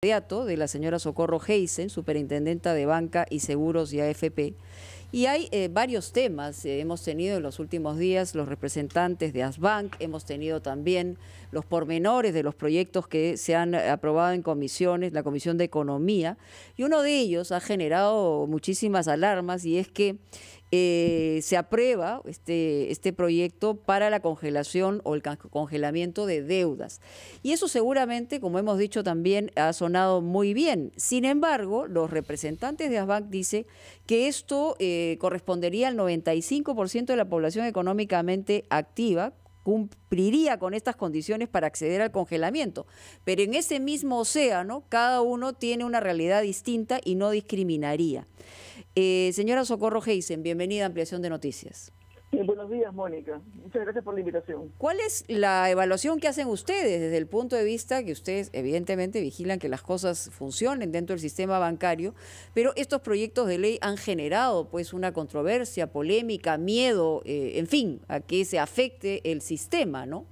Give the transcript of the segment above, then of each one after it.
Inmediato de la señora Socorro Heisen, superintendenta de Banca y Seguros y AFP. Y hay varios temas, hemos tenido en los últimos días los representantes de Asbank, hemos tenido también los pormenores de los proyectos que se han aprobado en comisiones, la Comisión de Economía, y uno de ellos ha generado muchísimas alarmas y es que se aprueba este proyecto para la congelación o el congelamiento de deudas. Y eso seguramente, como hemos dicho también, ha sonado muy bien. Sin embargo, los representantes de Asbank dicen que esto correspondería al 95% de la población económicamente activa, cumpliría con estas condiciones para acceder al congelamiento. Pero en ese mismo océano, cada uno tiene una realidad distinta y no discriminaría. Señora Socorro Heisen, bienvenida a Ampliación de Noticias. Buenos días, Mónica. Muchas gracias por la invitación. ¿Cuál es la evaluación que hacen ustedes desde el punto de vista que ustedes evidentemente vigilan que las cosas funcionen dentro del sistema bancario, pero estos proyectos de ley han generado pues una controversia, polémica, miedo, en fin, a que se afecte el sistema, ¿no?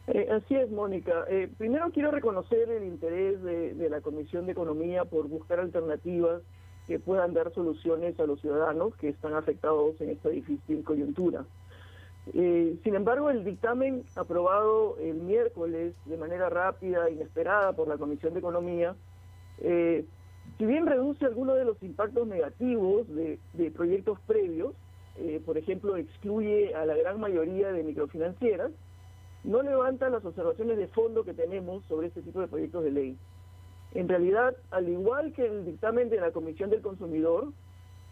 Así es, Mónica. Primero quiero reconocer el interés de la Comisión de Economía por buscar alternativas que puedan dar soluciones a los ciudadanos que están afectados en esta difícil coyuntura. Sin embargo, el dictamen aprobado el miércoles de manera rápida e inesperada por la Comisión de Economía, si bien reduce algunos de los impactos negativos de proyectos previos, por ejemplo, excluye a la gran mayoría de microfinancieras, no levanta las observaciones de fondo que tenemos sobre este tipo de proyectos de ley. En realidad, al igual que el dictamen de la Comisión del Consumidor,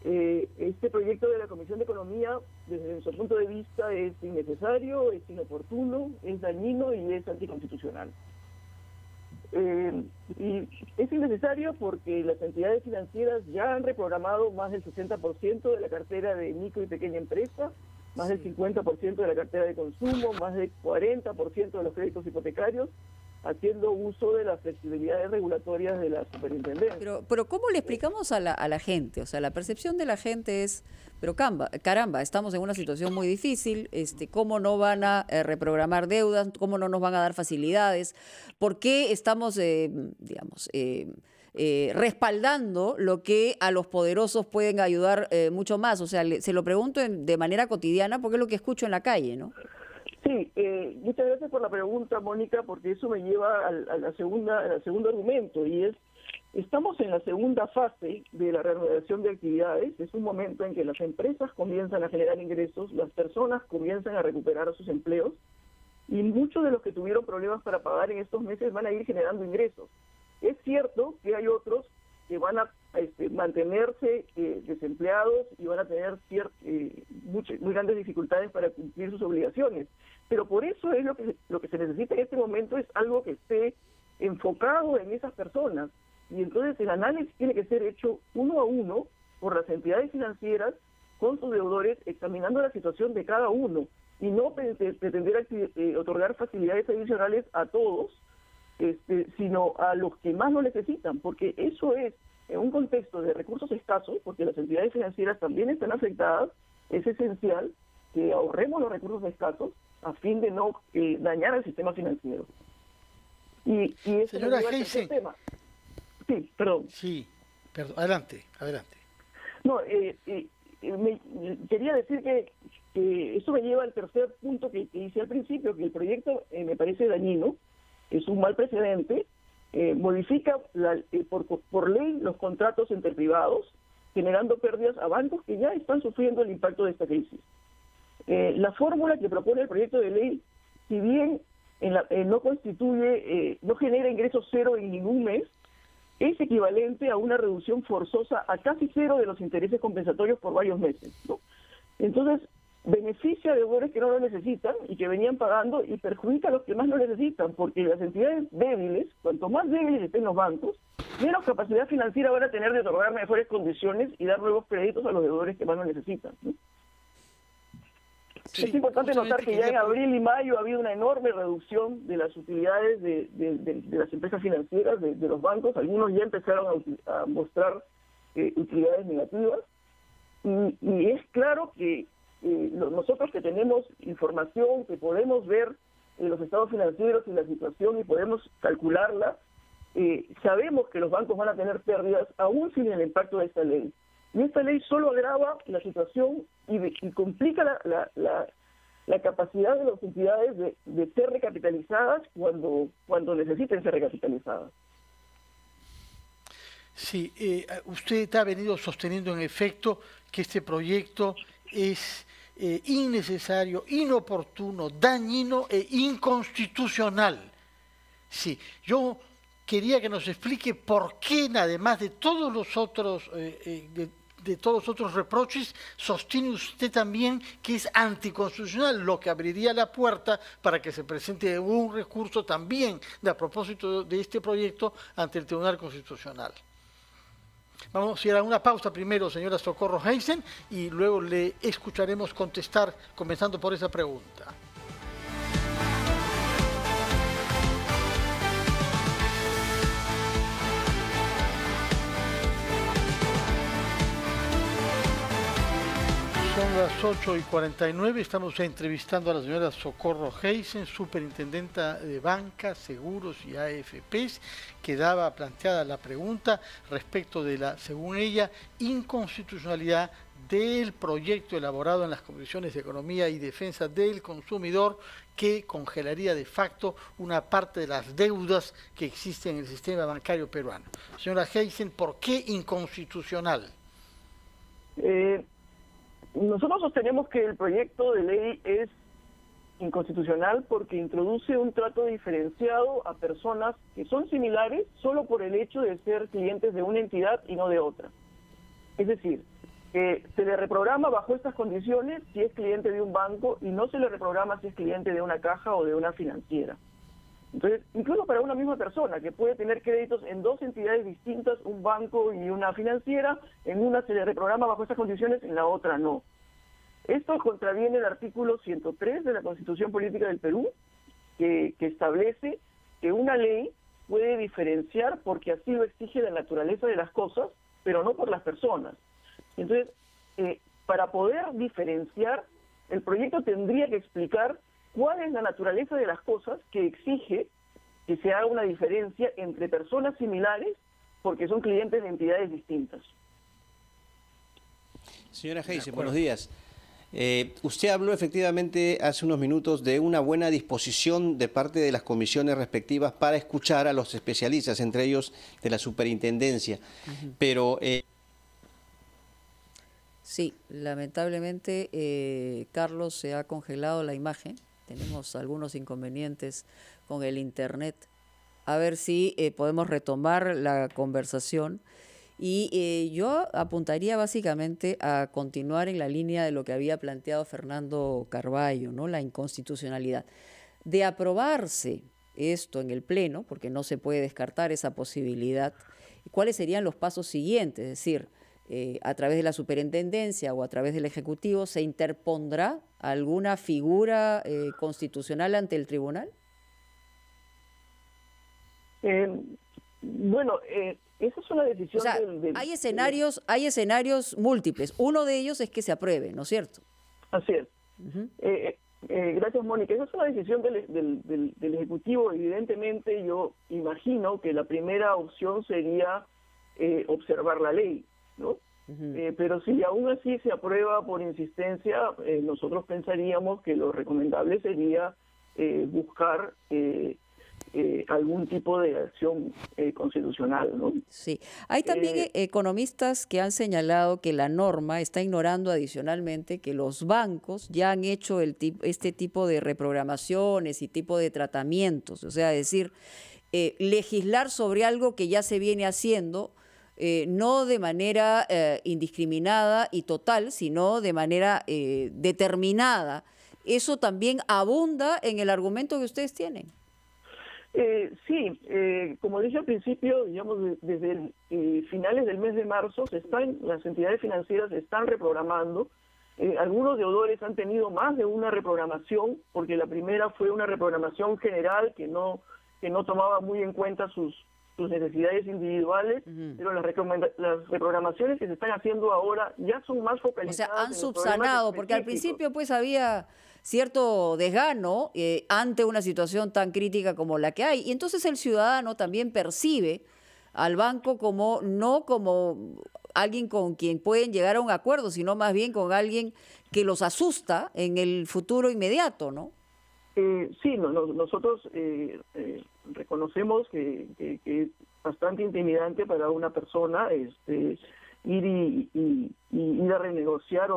este proyecto de la Comisión de Economía, desde nuestro punto de vista, es innecesario, es inoportuno, es dañino y es anticonstitucional. Y es innecesario porque las entidades financieras ya han reprogramado más del 60% de la cartera de micro y pequeña empresa, más del 50% de la cartera de consumo, más del 40% de los créditos hipotecarios, haciendo uso de las flexibilidades regulatorias de la superintendencia. Pero ¿cómo le explicamos a la gente? O sea, la percepción de la gente es, pero caramba, estamos en una situación muy difícil, ¿cómo no van a reprogramar deudas? ¿Cómo no nos van a dar facilidades? ¿Por qué estamos, respaldando lo que a los poderosos pueden ayudar mucho más? O sea, se lo pregunto de manera cotidiana porque es lo que escucho en la calle, ¿no? Sí, muchas gracias por la pregunta, Mónica, porque eso me lleva al segundo argumento, y es, estamos en la segunda fase de la reanudación de actividades. Es un momento en que las empresas comienzan a generar ingresos, las personas comienzan a recuperar sus empleos, y muchos de los que tuvieron problemas para pagar en estos meses van a ir generando ingresos. Es cierto que hay otros que van a mantenerse desempleados y van a tener muy grandes dificultades para cumplir sus obligaciones. Pero por eso es lo que se necesita en este momento, es algo que esté enfocado en esas personas. Y entonces el análisis tiene que ser hecho uno a uno por las entidades financieras con sus deudores, examinando la situación de cada uno y no pretender otorgar facilidades adicionales a todos, sino a los que más lo necesitan, porque eso es, en un contexto de recursos escasos, porque las entidades financieras también están afectadas, es esencial que ahorremos los recursos escasos a fin de no dañar al sistema financiero. Y eso señora Heisen. Sí, perdón. Sí, perdón. Adelante. No, quería decir que eso me lleva al tercer punto que hice al principio, que el proyecto me parece dañino, es un mal precedente, modifica por ley los contratos entre privados, generando pérdidas a bancos que ya están sufriendo el impacto de esta crisis. La fórmula que propone el proyecto de ley, si bien no genera ingresos cero en ningún mes, es equivalente a una reducción forzosa a casi cero de los intereses compensatorios por varios meses, ¿no? Entonces, beneficia a deudores que no lo necesitan y que venían pagando, y perjudica a los que más lo necesitan, porque las entidades débiles, cuanto más débiles estén los bancos, menos capacidad financiera van a tener de otorgar mejores condiciones y dar nuevos créditos a los deudores que más lo necesitan, ¿no? Sí, es importante notar que ya en abril y mayo ha habido una enorme reducción de las utilidades de las empresas financieras, de los bancos. Algunos ya empezaron a mostrar utilidades negativas, y es claro que nosotros que tenemos información, que podemos ver los estados financieros y la situación y podemos calcularla, sabemos que los bancos van a tener pérdidas aún sin el impacto de esta ley. Y esta ley solo agrava la situación y complica la capacidad de las entidades de ser recapitalizadas cuando necesiten ser recapitalizadas. Sí, usted ha venido sosteniendo en efecto que este proyecto es innecesario, inoportuno, dañino e inconstitucional. Sí, yo quería que nos explique por qué, además de todos los otros de todos los otros reproches, sostiene usted también que es anticonstitucional, lo que abriría la puerta para que se presente un recurso también a propósito de este proyecto ante el Tribunal Constitucional. Vamos a ir a una pausa primero, señora Socorro Heisen, y luego le escucharemos contestar, comenzando por esa pregunta. Son las 8:49, estamos entrevistando a la señora Socorro Heisen, superintendenta de Banca, Seguros y AFPs, que daba planteada la pregunta respecto de la, según ella, inconstitucionalidad del proyecto elaborado en las Comisiones de Economía y Defensa del Consumidor, que congelaría de facto una parte de las deudas que existen en el sistema bancario peruano. Señora Heisen, ¿por qué inconstitucional? Nosotros sostenemos que el proyecto de ley es inconstitucional porque introduce un trato diferenciado a personas que son similares solo por el hecho de ser clientes de una entidad y no de otra. Es decir, que se le reprograma bajo estas condiciones si es cliente de un banco y no se le reprograma si es cliente de una caja o de una financiera. Entonces, incluso para una misma persona que puede tener créditos en dos entidades distintas, un banco y una financiera, en una se le reprograma bajo estas condiciones, en la otra no. Esto contraviene el artículo 103 de la Constitución Política del Perú, que establece que una ley puede diferenciar porque así lo exige la naturaleza de las cosas, pero no por las personas. Entonces, para poder diferenciar, el proyecto tendría que explicar cuál es la naturaleza de las cosas que exige que se haga una diferencia entre personas similares porque son clientes de entidades distintas. Señora Heisen, buenos días. Usted habló efectivamente hace unos minutos de una buena disposición de parte de las comisiones respectivas para escuchar a los especialistas, entre ellos de la superintendencia, pero... Sí, lamentablemente, Carlos, se ha congelado la imagen. Tenemos algunos inconvenientes con el internet. A ver si podemos retomar la conversación. Y yo apuntaría básicamente a continuar en la línea de lo que había planteado Fernando Carballo, ¿no? La inconstitucionalidad. De aprobarse esto en el Pleno, porque no se puede descartar esa posibilidad, ¿cuáles serían los pasos siguientes? Es decir, a través de la superintendencia o a través del Ejecutivo, ¿se interpondrá alguna figura constitucional ante el tribunal? Bueno, esa es una decisión... O sea, hay escenarios múltiples. Uno de ellos es que se apruebe, ¿no es cierto? Así es. Gracias, Mónica. Esa es una decisión del Ejecutivo. Evidentemente, yo imagino que la primera opción sería observar la ley, ¿no? Pero si aún así se aprueba por insistencia, nosotros pensaríamos que lo recomendable sería buscar algún tipo de acción constitucional, ¿no? Sí. Hay también economistas que han señalado que la norma está ignorando adicionalmente que los bancos ya han hecho este tipo de reprogramaciones y tipo de tratamientos, o sea, decir, legislar sobre algo que ya se viene haciendo, no de manera indiscriminada y total, sino de manera determinada. ¿Eso también abunda en el argumento que ustedes tienen? Sí, como dije al principio, digamos, desde finales del mes de marzo las entidades financieras se están reprogramando. Algunos deudores han tenido más de una reprogramación, porque la primera fue una reprogramación general que no tomaba muy en cuenta sus sus necesidades individuales, pero las reprogramaciones que se están haciendo ahora ya son más focalizadas. O sea, han en los subsanado, problemas porque al específicos. principio pues había cierto desgano ante una situación tan crítica como la que hay. Y entonces el ciudadano también percibe al banco como no como alguien con quien pueden llegar a un acuerdo, sino más bien con alguien que los asusta en el futuro inmediato, ¿no? Sí, nosotros reconocemos que es bastante intimidante para una persona ir a renegociar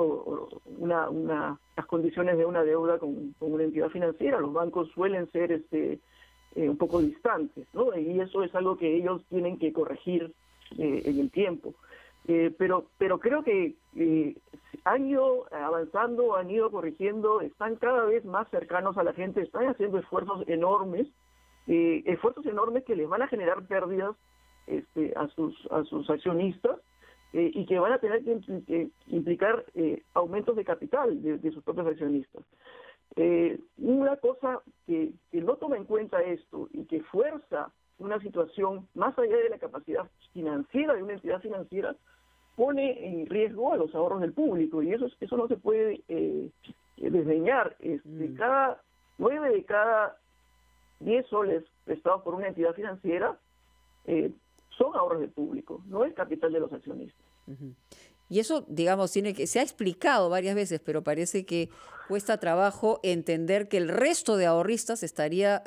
las condiciones de una deuda con una entidad financiera. Los bancos suelen ser un poco distantes, ¿no? Y eso es algo que ellos tienen que corregir en el tiempo. Pero creo que han ido avanzando, han ido corrigiendo, están cada vez más cercanos a la gente, están haciendo esfuerzos enormes que les van a generar pérdidas a sus accionistas y que van a tener que implicar aumentos de capital de sus propios accionistas. Una cosa que no toma en cuenta esto y que fuerza una situación más allá de la capacidad financiera de una entidad financiera, pone en riesgo a los ahorros del público, y eso no se puede desdeñar. 9 de cada 10 soles prestados por una entidad financiera son ahorros del público, no es capital de los accionistas. Y eso, digamos, se ha explicado varias veces, pero parece que cuesta trabajo entender que el resto de ahorristas estaría,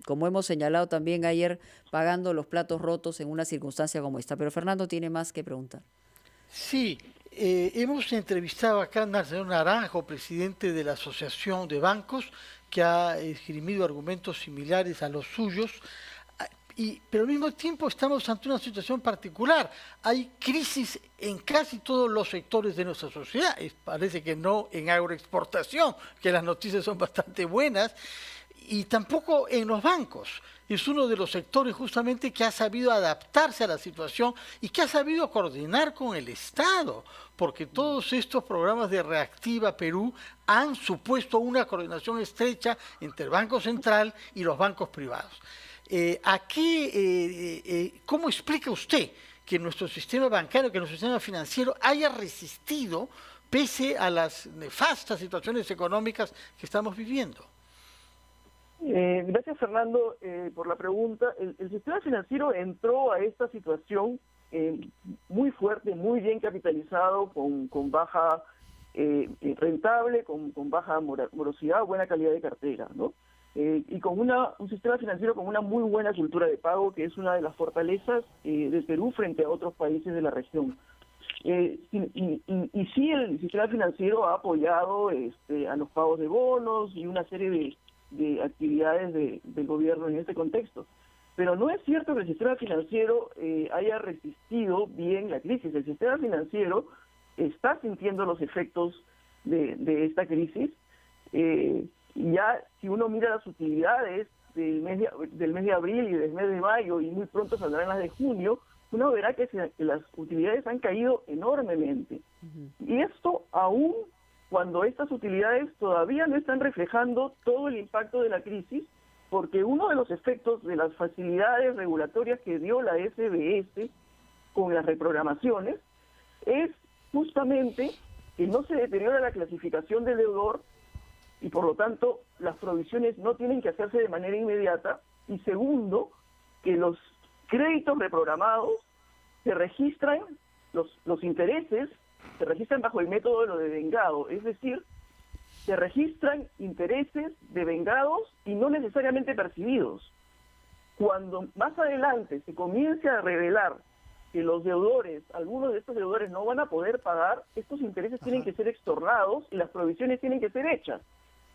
como hemos señalado también ayer, pagando los platos rotos en una circunstancia como esta. Pero Fernando tiene más que preguntar. Sí, hemos entrevistado acá al señor Naranjo, presidente de la Asociación de Bancos, que ha esgrimido argumentos similares a los suyos, pero al mismo tiempo estamos ante una situación particular. Hay crisis en casi todos los sectores de nuestra sociedad. Parece que no en agroexportación, que las noticias son bastante buenas, y tampoco en los bancos. Es uno de los sectores justamente que ha sabido adaptarse a la situación y que ha sabido coordinar con el Estado, porque todos estos programas de Reactiva Perú han supuesto una coordinación estrecha entre el Banco Central y los bancos privados. ¿Cómo explica usted que nuestro sistema bancario, que nuestro sistema financiero haya resistido pese a las nefastas situaciones económicas que estamos viviendo? Gracias, Fernando, por la pregunta. El sistema financiero entró a esta situación muy fuerte, muy bien capitalizado, con baja rentable, con baja morosidad, buena calidad de cartera, ¿no? Y con un sistema financiero con una muy buena cultura de pago, que es una de las fortalezas de Perú frente a otros países de la región. Y sí, el sistema financiero ha apoyado a los pagos de bonos y una serie de actividades del gobierno en este contexto. Pero no es cierto que el sistema financiero haya resistido bien la crisis. El sistema financiero está sintiendo los efectos de esta crisis. Ya si uno mira las utilidades del mes de abril y del mes de mayo, y muy pronto saldrán las de junio, uno verá que las utilidades han caído enormemente. Y esto aún cuando estas utilidades todavía no están reflejando todo el impacto de la crisis, porque uno de los efectos de las facilidades regulatorias que dio la SBS con las reprogramaciones es justamente que no se deteriora la clasificación del deudor y por lo tanto las provisiones no tienen que hacerse de manera inmediata, y segundo, que los créditos reprogramados se registran, los intereses se registran bajo el método de lo devengado, es decir, se registran intereses devengados y no necesariamente percibidos. Cuando más adelante se comience a revelar que los deudores, algunos de estos deudores no van a poder pagar, estos intereses tienen que ser extornados y las provisiones tienen que ser hechas.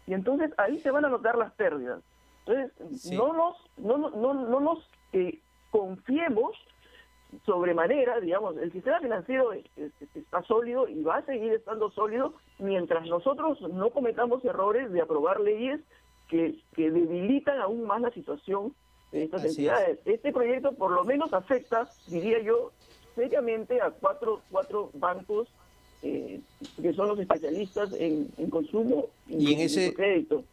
Y entonces ahí se van a notar las pérdidas. Entonces, sí, no nos confiemos sobremanera, digamos, el sistema financiero está sólido y va a seguir estando sólido mientras nosotros no cometamos errores de aprobar leyes que debilitan aún más la situación de estas entidades. Este proyecto por lo menos afecta, diría yo, seriamente a cuatro bancos que son los especialistas en consumo y en ese crédito.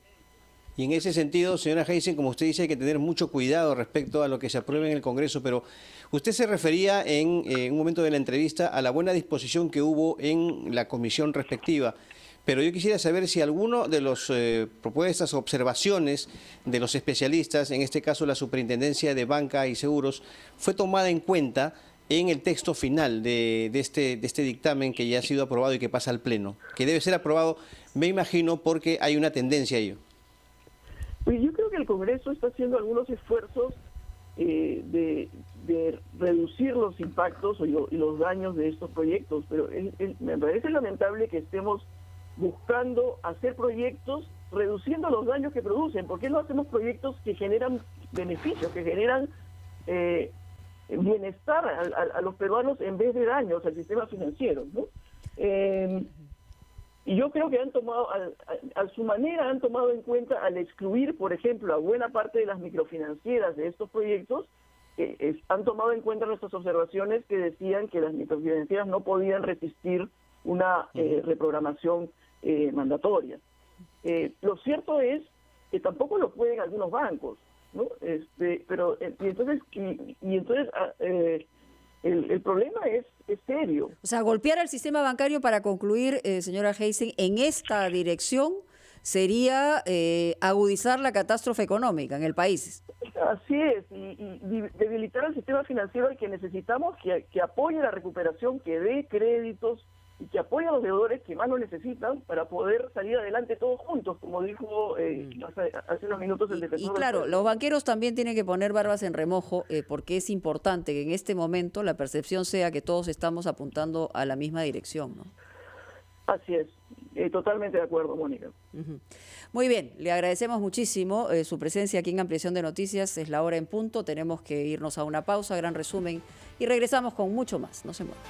Y en ese sentido, señora Heisen, como usted dice, hay que tener mucho cuidado respecto a lo que se apruebe en el Congreso, pero usted se refería en un momento de la entrevista a la buena disposición que hubo en la comisión respectiva. Pero yo quisiera saber si alguno de las propuestas o observaciones de los especialistas, en este caso la Superintendencia de Banca y Seguros, fue tomada en cuenta en el texto final de este dictamen que ya ha sido aprobado y que pasa al Pleno, que debe ser aprobado, me imagino, porque hay una tendencia a ello. Pues yo creo que el Congreso está haciendo algunos esfuerzos de reducir los impactos y los daños de estos proyectos, pero me parece lamentable que estemos buscando hacer proyectos reduciendo los daños que producen. ¿Por qué no hacemos proyectos que generan beneficios, que generan bienestar a los peruanos en vez de daños al sistema financiero, ¿no? Y yo creo que han tomado, a su manera, han tomado en cuenta al excluir, por ejemplo, a buena parte de las microfinancieras de estos proyectos, han tomado en cuenta nuestras observaciones que decían que las microfinancieras no podían resistir una reprogramación mandatoria. Lo cierto es que tampoco lo pueden algunos bancos, ¿no? Pero el problema es serio. O sea, golpear al sistema bancario, para concluir, señora Heisen, en esta dirección sería agudizar la catástrofe económica en el país. Así es, y debilitar al sistema financiero al que necesitamos que apoye la recuperación, que dé créditos y que apoye a los deudores que más lo necesitan para poder salir adelante todos juntos, como dijo hace unos minutos el defensor. Y claro, los banqueros también tienen que poner barbas en remojo, porque es importante que en este momento la percepción sea que todos estamos apuntando a la misma dirección, ¿no? Así es, totalmente de acuerdo, Mónica. Muy bien, le agradecemos muchísimo su presencia aquí en Ampliación de Noticias. Es la hora en punto, tenemos que irnos a una pausa, gran resumen, y regresamos con mucho más. No se muevan.